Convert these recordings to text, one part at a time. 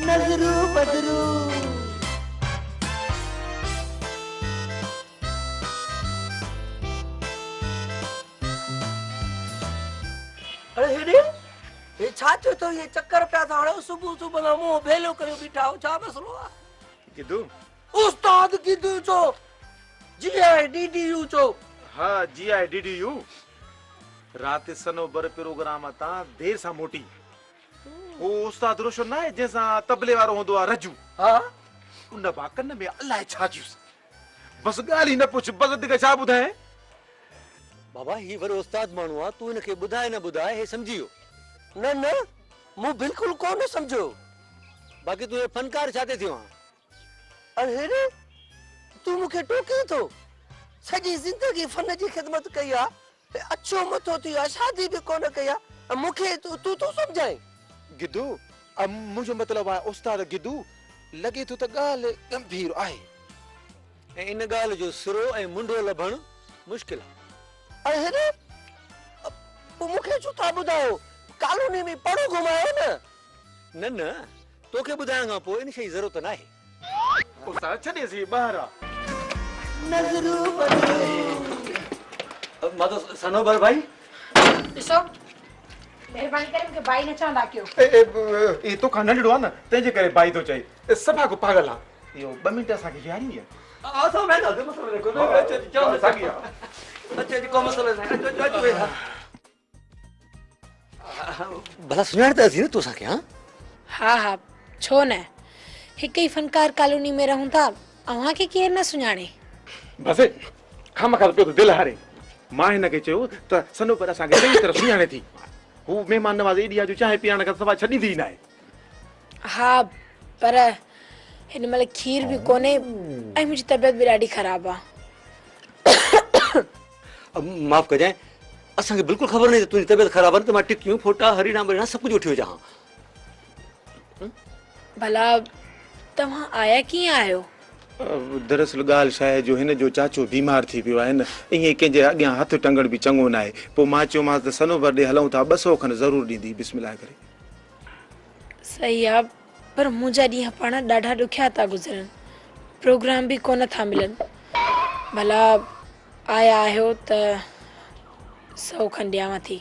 नजरू बदरू अरे हेडे ये छाचो तो ये चक्कर पे था हड़ो सुबह सुबह ना मुंह भेलो करे बिठा हो छा मसलो आ किदू उस्ताद किदू चो GIDDU चो हाँ GIDDU रात सनो बर प्रोग्राम ता देर सा मोटी वो उस्ताद रोशन ना है जैसा तबले वारो होंदो आ रजू हां उन बाकन में अल्लाह छाजूस बस गाली न पूछ बस दिख छा बुधाए बाबा ही वर उस्ताद मानू आ तू इनके बुधाए न बुधाए हे समझियो न न मु बिल्कुल कोन समझो बाकी तू ये फनकार छाते थियो अरे हेडे तू मुखे टोके तो सजी जिंदगी फन जी खिदमत कया अच्छो मथो थिया शादी भी कोन कया मुखे तू समझाए गिदू अब मुझे मतलब आ उस्ताद गिदू लगे तो गाल गंभीर आए इन गाल जो सिरो ए मुंडो लभण मुश्किल अरे हेडे मुखे छुता बुधायो कॉलोनी में पड़ो घुमायो न न तोखे बुधाया खां पोइ इन शई जरूरत न आहे उस्ताद छदे सी बहरा नजरू बदरू मां तो सनोबर भाई ॾिसो महिरबानी करे मूंखे भाई न चवंदा कयो ए तो खान नंढड़ो आ न तेजे करे भाई तो चई सभा को पागल आ यो 2 मिनट सा के यारी है आसो मैं ना मसलो को चो सागी अच्छा जी को मसलो है जो वेठा भला सुञाणता थी न तोसां के हां हा हा छो न हिक ही फनकार कॉलोनी में रहूं था अवां के केर न सुञाणे बस खाम खा पे तो दिल हारे मां हिन के चयो त सनो पर असा के सही तरह सुञाणे थी हु मेहमान नवाज एडिया जो चाहे पियाण का सवा छडी दी ना है हा पर हिन महिल खीर भी कोने ऐं मुंहिंजी तबियत भी ॾाढी ख़राब आ माफ कजाए असां के बिल्कुल खबर नहीं तुझी तबियत खराब है तो मैं टिक्कियूं फोटा हरीना बरिना सब कुछ उठी वजा भला तव्हां आया कीअं आहियो दरअसल गाल शायद जो हिन जो चाचो बीमार थी पियो आहे न इहे कंहिंजे अॻियां हथ टंगण बि चङो न आहे पोइ मां चयोमांसि त सनोबर ॾे हलूं था 200 खनि ज़रूरु ॾींदी बिस्मिल्लाह करे सही आहे पर मुंहिंजा ॾींहं पाण ॾाढा ॾुखिया था गुज़रनि प्रोग्राम भी कोन था मिलनि भला आया आहियो त 100 खनि ॾियांव थी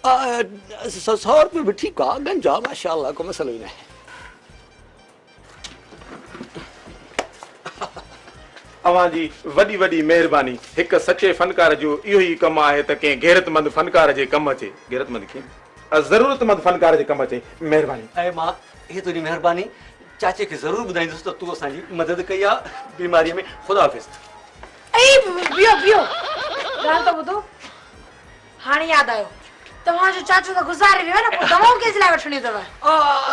100 रुपये भी ठीक है गंजा माशाल्लाह को मसलो ही नहीं अवां जी वॾी वॾी महिरबानी हिक सचे फनकार जो इहो ई कमु आहे त कंहिं गैरतमंद फनकार जे कमु अचे गैरतमंद कीअं ज़रूरतमंद फनकार जे कमु अचे महिरबानी ऐं मां ये तुझी मेहरबानी चाचे के जरूर बुधाईंदुसि त तूं असांजी मदद कई आहे बीमारीअ में खुदा हाफ़िज़ बीहो ॻाल्हि त ॿुधो हाणे यादि आयो तव्हांजो चाचो त गुज़ारे वियो न पोइ दवाऊं कंहिंजे लाइ वठणियूं अथव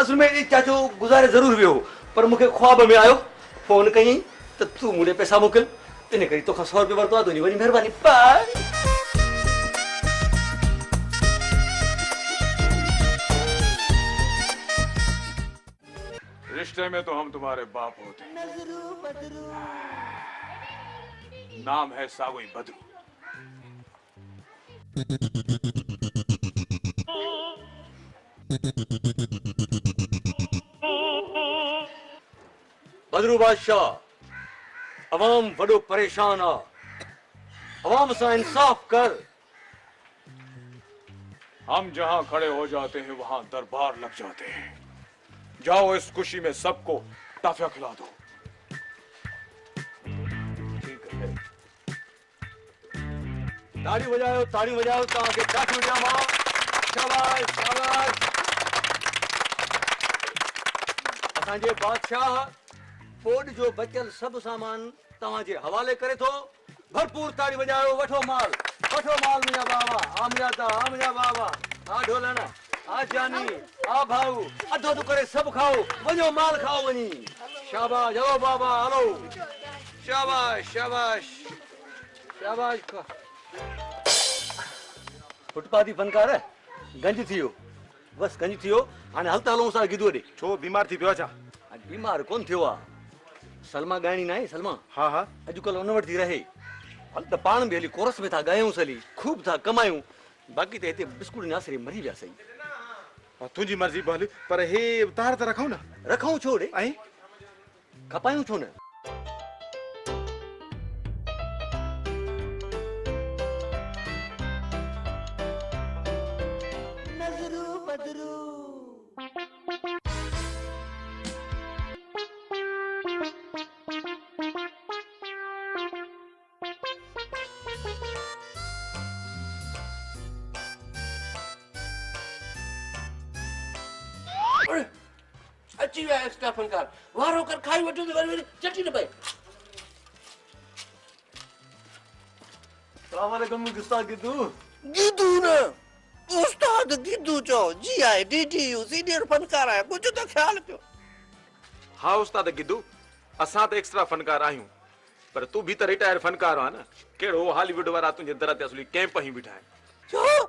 असल में चाचो गुज़ारे ज़रूर वियो पर मूंखे ख्वाब में आयो फोन कई त तूं मूंखे पैसा मोकिल इन करे तोखां 100 रुपया वरितो आहे तुंहिंजी वॾी महिरबानी बाय रिश्ते में तो हम तुम्हारे बाप होते नाम है सागोई बदरू बदरू बादशाह अवाम बड़ो परेशान आ अवाम से इंसाफ कर हम जहां खड़े हो जाते हैं वहां दरबार लग जाते हैं जाओ इस खुशी में सबको टाफिया खिला दो ताड़ी बजाओ ताके टाफी बजावा शाबाश शाबाश असांजे बादशाह फोड जो बचल सब सामान तव्हांजे हवाले करे थो भरपूर ताड़ी बजायो वठो माल मुंहिंजा बाबा आमजा बाबा आ ढोलण आ जानी आ भाऊ अधो अधु करे सब खाओ वञो माल खाओ वञी शाबाश ओ बाबा हलो शाबाश शाबाश शाबाश फुटपाती फनकार गंज थियो बस गंज थियो हाणे हलता हलूं असां गिदो ॾे छो बीमार थी पियो आहे छा बीमार कोन थियो आहे सलमा ॻाइणी न आहे सलमा हा हा अॼुकल्ह उन वटि थी रहे हल त पाण बि हली कोरस में था ॻायूं हली खूब था कमायूं बाक़ी त हिते बिस्कुट नासरी मरी विया सही तुंहिंजी मर्ज़ी बोल पर हे तार त रखूं न रखूं छो रे ऐं खपायूं छो न नज़रू बदरू अची विया एक्स्ट्रा फनकार वारो कर खाई वठो त वरी चटी न पई सलामकुम गुस्ताख गिद्दू गिदू न उस्ताद गिदू चो जी आई डीडीयू सीनियर फनकार है कुछ तो ख्याल कयो हाँ उस्ताद गिदू असां त एक्स्ट्रा फनकार आहियूं पर तू भी त रिटायर फनकार आ न कहिड़ो हॉलीवुड वारा तुंहिंजे दर ते असली कैंप ही बीठा आहिनि छो